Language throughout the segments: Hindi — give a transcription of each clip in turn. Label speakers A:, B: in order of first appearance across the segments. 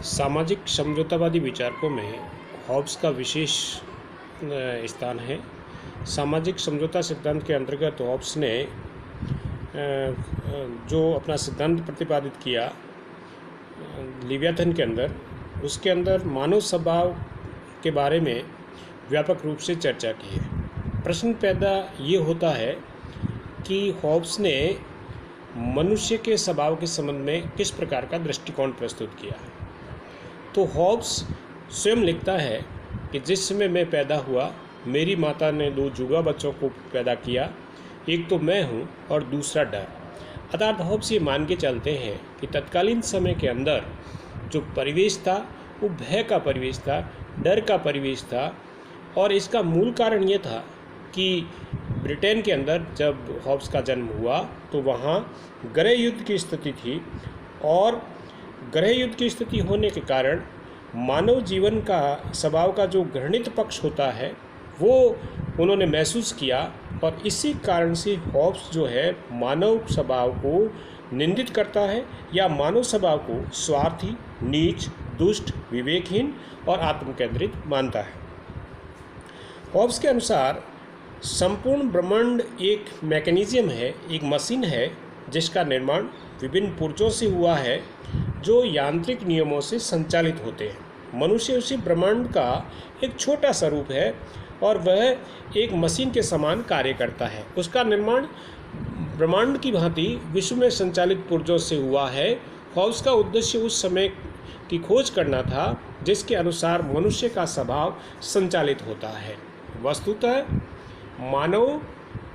A: सामाजिक समझौतावादी विचारकों में हॉब्स का विशेष स्थान है। सामाजिक समझौता सिद्धांत के अंतर्गत हॉब्स ने जो अपना सिद्धांत प्रतिपादित किया लिव्याथन के अंदर, उसके अंदर मानव स्वभाव के बारे में व्यापक रूप से चर्चा की है। प्रश्न पैदा ये होता है कि हॉब्स ने मनुष्य के स्वभाव के संबंध में किस प्रकार का दृष्टिकोण प्रस्तुत किया है। तो हॉब्स स्वयं लिखता है कि जिस समय मैं पैदा हुआ, मेरी माता ने 2 जुड़वा बच्चों को पैदा किया, एक तो मैं हूँ और दूसरा डर। अर्थात हॉब्स ये मान के चलते हैं कि तत्कालीन समय के अंदर जो परिवेश था वो भय का परिवेश था, डर का परिवेश था। और इसका मूल कारण ये था कि ब्रिटेन के अंदर जब हॉब्स का जन्म हुआ तो वहाँ गृह युद्ध की स्थिति थी, और गृह युद्ध की स्थिति होने के कारण मानव जीवन का स्वभाव का जो घृणित पक्ष होता है वो उन्होंने महसूस किया। और इसी कारण से हॉब्स जो है मानव स्वभाव को निंदित करता है या मानव स्वभाव को स्वार्थी, नीच, दुष्ट, विवेकहीन और आत्मकेंद्रित मानता है। हॉब्स के अनुसार संपूर्ण ब्रह्मांड एक मैकेनिज्म है, एक मशीन है जिसका निर्माण विभिन्न पुर्जों से हुआ है जो यांत्रिक नियमों से संचालित होते हैं। मनुष्य उसी ब्रह्मांड का एक छोटा सा रूप है और वह एक मशीन के समान कार्य करता है। उसका निर्माण ब्रह्मांड की भांति विश्व में संचालित पुर्जों से हुआ है। हॉब्स का उद्देश्य उस समय की खोज करना था जिसके अनुसार मनुष्य का स्वभाव संचालित होता है। वस्तुतः मानव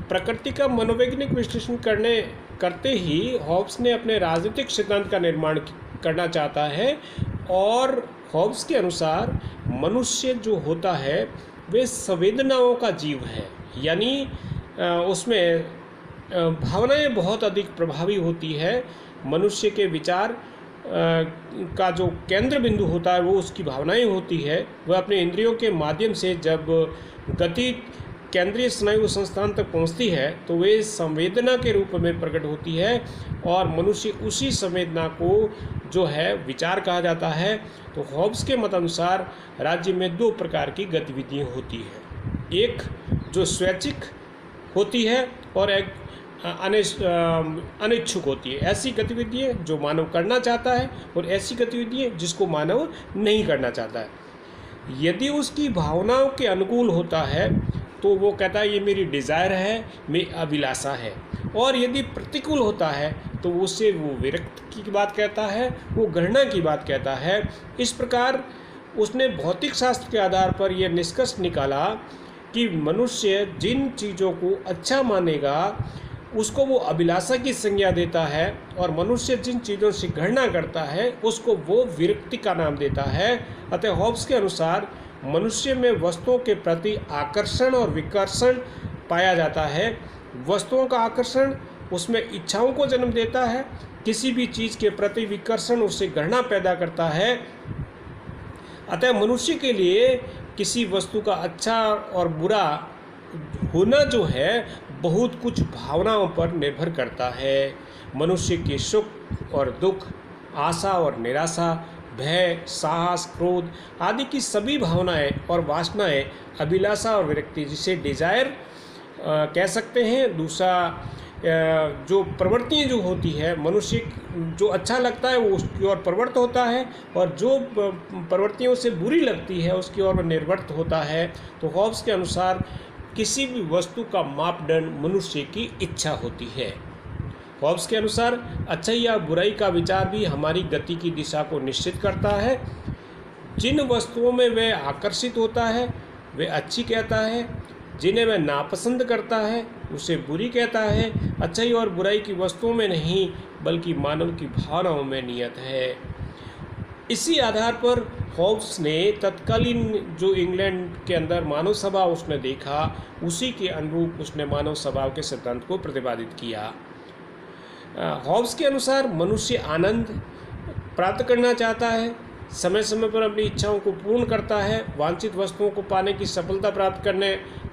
A: प्रकृति का मनोवैज्ञानिक विश्लेषण करते ही हॉब्स ने अपने राजनीतिक सिद्धांत का निर्माण करना चाहता है। और हॉब्स के अनुसार मनुष्य जो होता है वे संवेदनाओं का जीव है, यानी उसमें भावनाएं बहुत अधिक प्रभावी होती है। मनुष्य के विचार का जो केंद्र बिंदु होता है वो उसकी भावनाएं होती है। वह अपने इंद्रियों के माध्यम से जब गति केंद्रीय स्नायु संस्थान तक पहुंचती है तो वे संवेदना के रूप में प्रकट होती है, और मनुष्य उसी संवेदना को जो है विचार कहा जाता है। तो हॉब्स के मत अनुसार राज्य में 2 प्रकार की गतिविधियां होती है, एक जो स्वैच्छिक होती है और एक अनिच्छुक होती है। ऐसी गतिविधियाँ जो मानव करना चाहता है और ऐसी गतिविधियाँ जिसको मानव नहीं करना चाहता है। यदि उसकी भावनाओं के अनुकूल होता है तो वो कहता है ये मेरी डिज़ायर है, मेरी अभिलाषा है। और यदि प्रतिकूल होता है तो उससे वो विरक्ति की बात कहता है, वो घृणा की बात कहता है। इस प्रकार उसने भौतिक शास्त्र के आधार पर यह निष्कर्ष निकाला कि मनुष्य जिन चीज़ों को अच्छा मानेगा उसको वो अभिलाषा की संज्ञा देता है, और मनुष्य जिन चीज़ों से घृणा करता है उसको वो विरक्ति का नाम देता है। अतः हॉब्स के अनुसार मनुष्य में वस्तुओं के प्रति आकर्षण और विकर्षण पाया जाता है। वस्तुओं का आकर्षण उसमें इच्छाओं को जन्म देता है, किसी भी चीज़ के प्रति विकर्षण उससे घृणा पैदा करता है। अतः मनुष्य के लिए किसी वस्तु का अच्छा और बुरा होना जो है बहुत कुछ भावनाओं पर निर्भर करता है। मनुष्य के सुख और दुख, आशा और निराशा, भय, साहस, क्रोध आदि की सभी भावनाएं और वासनाएं, अभिलाषा और विरक्ति, जिसे डिजायर कह सकते हैं। दूसरा जो प्रवृत्तियाँ जो होती है, मनुष्य जो अच्छा लगता है वो उसकी ओर प्रवृत्त होता है, और जो प्रवृत्तियों से बुरी लगती है उसकी ओर निर्वृत्त होता है। तो हॉब्स के अनुसार किसी भी वस्तु का मापदंड मनुष्य की इच्छा होती है। हॉब्स के अनुसार अच्छाई या बुराई का विचार भी हमारी गति की दिशा को निश्चित करता है। जिन वस्तुओं में वह आकर्षित होता है वह अच्छी कहता है, जिन्हें वह नापसंद करता है उसे बुरी कहता है। अच्छाई और बुराई की वस्तुओं में नहीं बल्कि मानव की भावनाओं में नियत है। इसी आधार पर हॉब्स ने तत्कालीन जो इंग्लैंड के अंदर मानव स्वभाव उसने देखा, उसी के अनुरूप उसने मानव स्वभाव के सिद्धांत को प्रतिपादित किया। हॉब्स के अनुसार मनुष्य आनंद प्राप्त करना चाहता है, समय समय पर अपनी इच्छाओं को पूर्ण करता है। वांछित वस्तुओं को पाने की सफलता प्राप्त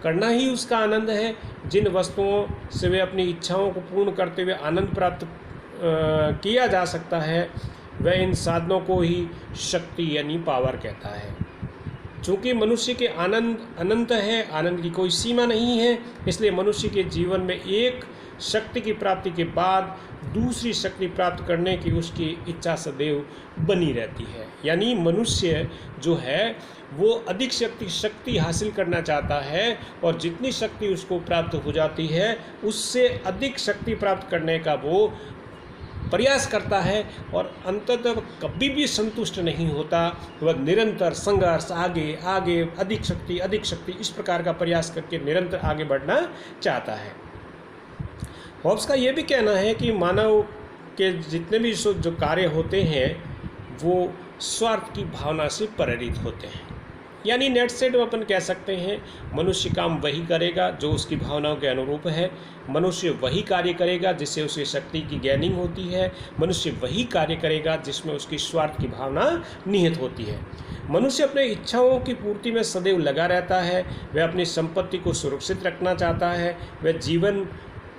A: करना ही उसका आनंद है। जिन वस्तुओं से वे अपनी इच्छाओं को पूर्ण करते हुए आनंद प्राप्त किया जा सकता है वह इन साधनों को ही शक्ति यानी पावर कहता है। चूँकि मनुष्य के आनंद अनंत है, आनंद की कोई सीमा नहीं है, इसलिए मनुष्य के जीवन में एक शक्ति की प्राप्ति के बाद दूसरी शक्ति प्राप्त करने की उसकी इच्छा सदैव बनी रहती है। यानी मनुष्य जो है वो अधिक शक्ति हासिल करना चाहता है, और जितनी शक्ति उसको प्राप्त हो जाती है उससे अधिक शक्ति प्राप्त करने का वो प्रयास करता है, और अंततः कभी भी संतुष्ट नहीं होता। वह निरंतर संघर्ष, आगे आगे, अधिक शक्ति इस प्रकार का प्रयास करके निरंतर आगे बढ़ना चाहता है। हॉब्स का ये भी कहना है कि मानव के जितने भी जो कार्य होते हैं वो स्वार्थ की भावना से प्रेरित होते हैं। यानी नेट सेट अपन कह सकते हैं, मनुष्य काम वही करेगा जो उसकी भावनाओं के अनुरूप है। मनुष्य वही कार्य करेगा जिससे उसे शक्ति की गेनिंग होती है। मनुष्य वही कार्य करेगा जिसमें उसकी स्वार्थ की भावना निहित होती है। मनुष्य अपने इच्छाओं की पूर्ति में सदैव लगा रहता है। वह अपनी संपत्ति को सुरक्षित रखना चाहता है। वह जीवन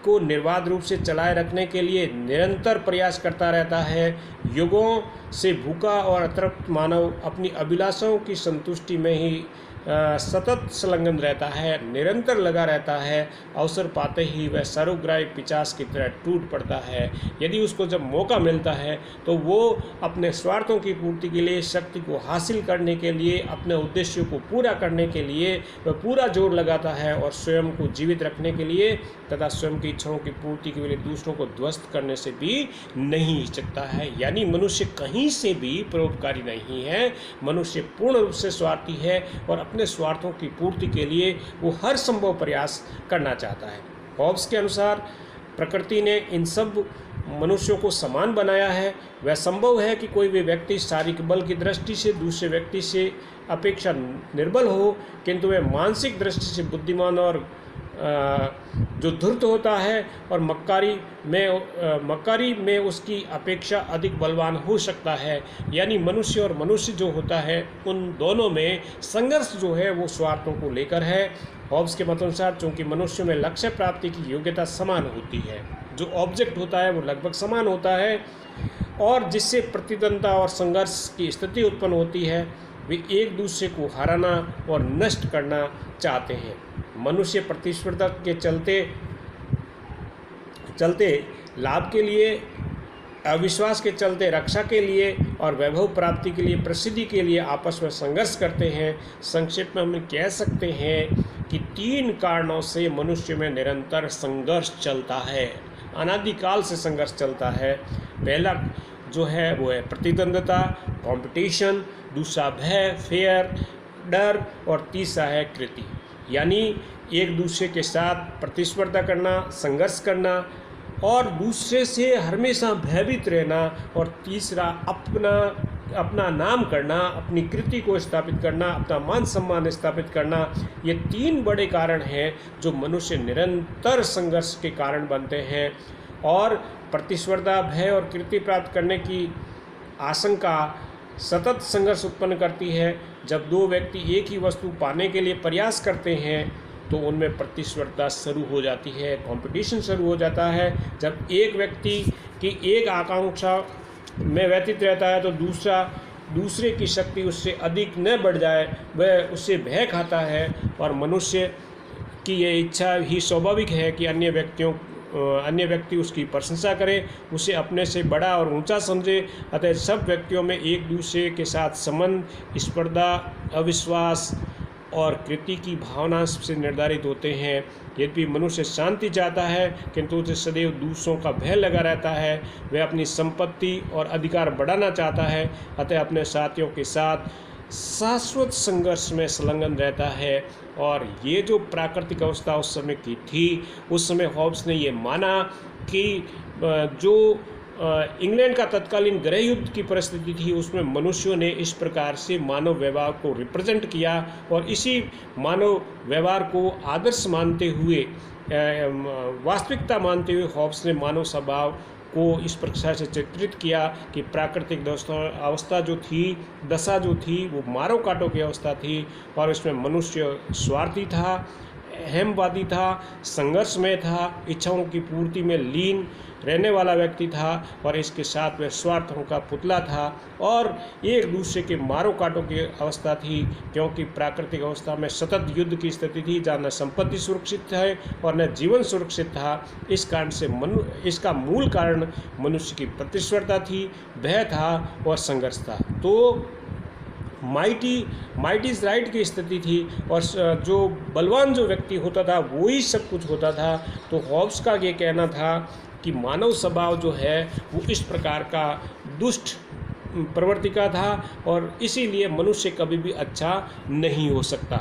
A: को निर्बाध रूप से चलाए रखने के लिए निरंतर प्रयास करता रहता है। युगों से भूखा और अतृप्त मानव अपनी अभिलाषाओं की संतुष्टि में ही सतत संलग्न रहता है, निरंतर लगा रहता है। अवसर पाते ही वह सर्वग्राही पिशाच की तरह टूट पड़ता है। यदि उसको जब मौका मिलता है तो वो अपने स्वार्थों की पूर्ति के लिए, शक्ति को हासिल करने के लिए, अपने उद्देश्यों को पूरा करने के लिए वह पूरा जोर लगाता है, और स्वयं को जीवित रखने के लिए तथा स्वयं की इच्छाओं की पूर्ति के लिए दूसरों को ध्वस्त करने से भी नहीं हिचकता है। यानी मनुष्य कहीं से भी परोपकारी नहीं है। मनुष्य पूर्ण रूप से स्वार्थी है, और अपने स्वार्थों की पूर्ति के लिए वो हर संभव प्रयास करना चाहता है। हॉब्स के अनुसार प्रकृति ने इन सब मनुष्यों को समान बनाया है। वह संभव है कि कोई भी व्यक्ति शारीरिक बल की दृष्टि से दूसरे व्यक्ति से अपेक्षा निर्बल हो, किंतु वह मानसिक दृष्टि से बुद्धिमान और जो धूर्त होता है, और मक्कारी में उसकी अपेक्षा अधिक बलवान हो सकता है। यानी मनुष्य और मनुष्य जो होता है उन दोनों में संघर्ष जो है वो स्वार्थों को लेकर है। हॉब्स के मत अनुसार चूँकि मनुष्य में लक्ष्य प्राप्ति की योग्यता समान होती है, जो ऑब्जेक्ट होता है वो लगभग समान होता है, और जिससे प्रतिद्वंद्विता और संघर्ष की स्थिति उत्पन्न होती है, वे एक दूसरे को हराना और नष्ट करना चाहते हैं। मनुष्य प्रतिस्पर्धा के चलते लाभ के लिए, अविश्वास के चलते रक्षा के लिए, और वैभव प्राप्ति के लिए, प्रसिद्धि के लिए आपस में संघर्ष करते हैं। संक्षेप में हम कह सकते हैं कि 3 कारणों से मनुष्य में निरंतर संघर्ष चलता है, अनादिकाल से संघर्ष चलता है। पहला जो है वो है प्रतिद्वंद्विता, कंपटीशन, दूसरा भय, फेयर, डर, और तीसरा है कृति, यानी एक दूसरे के साथ प्रतिस्पर्धा करना, संघर्ष करना, और दूसरे से हमेशा भयभीत रहना, और तीसरा अपना नाम करना, अपनी कृति को स्थापित करना, अपना मान सम्मान स्थापित करना। ये 3 बड़े कारण हैं जो मनुष्य निरंतर संघर्ष के कारण बनते हैं, और प्रतिस्पर्धा, भय और कृति प्राप्त करने की आशंका सतत संघर्ष उत्पन्न करती है। जब 2 व्यक्ति एक ही वस्तु पाने के लिए प्रयास करते हैं तो उनमें प्रतिस्पर्धा शुरू हो जाती है, कंपटीशन शुरू हो जाता है। जब एक व्यक्ति की एक आकांक्षा में व्यतीत रहता है तो दूसरे की शक्ति उससे अधिक न बढ़ जाए, वह उससे भय खाता है, और मनुष्य की ये इच्छा ही स्वाभाविक है कि अन्य व्यक्ति उसकी प्रशंसा करे, उसे अपने से बड़ा और ऊंचा समझे। अतः सब व्यक्तियों में एक दूसरे के साथ संबंध, स्पर्धा, अविश्वास और कृति की भावना से निर्धारित होते हैं। यद्यपि मनुष्य शांति चाहता है, किंतु उसे सदैव दूसरों का भय लगा रहता है। वह अपनी संपत्ति और अधिकार बढ़ाना चाहता है, अतः अपने साथियों के साथ शाश्वत संघर्ष में संलग्न रहता है। और ये जो प्राकृतिक अवस्था उस समय की थी, उस समय हॉब्स ने ये माना कि जो इंग्लैंड का तत्कालीन गृह युद्ध की परिस्थिति थी, उसमें मनुष्यों ने इस प्रकार से मानव व्यवहार को रिप्रेजेंट किया, और इसी मानव व्यवहार को आदर्श मानते हुए, वास्तविकता मानते हुए हॉब्स ने मानव स्वभाव को इस प्रकार से चित्रित किया कि प्राकृतिक अवस्था जो थी, दशा जो थी, वो मारो काटो की अवस्था थी, और इसमें मनुष्य स्वार्थी था, अहमवादी था, संघर्षमय था, इच्छाओं की पूर्ति में लीन रहने वाला व्यक्ति था और इसके साथ में स्वार्थों का पुतला था और एक दूसरे के मारो काटों की अवस्था थी, क्योंकि प्राकृतिक अवस्था में सतत युद्ध की स्थिति थी जहाँ न संपत्ति सुरक्षित है और न जीवन सुरक्षित था। इस कारण से इसका मूल कारण मनुष्य की प्रतिस्पर्धा थी, भय था और संघर्ष था। तो माइट इज़ राइट की स्थिति थी और जो बलवान जो व्यक्ति होता था वो ही सब कुछ होता था। तो हॉब्स का ये कहना था कि मानव स्वभाव जो है वो इस प्रकार का दुष्ट प्रवृत्ति का था और इसीलिए मनुष्य कभी भी अच्छा नहीं हो सकता।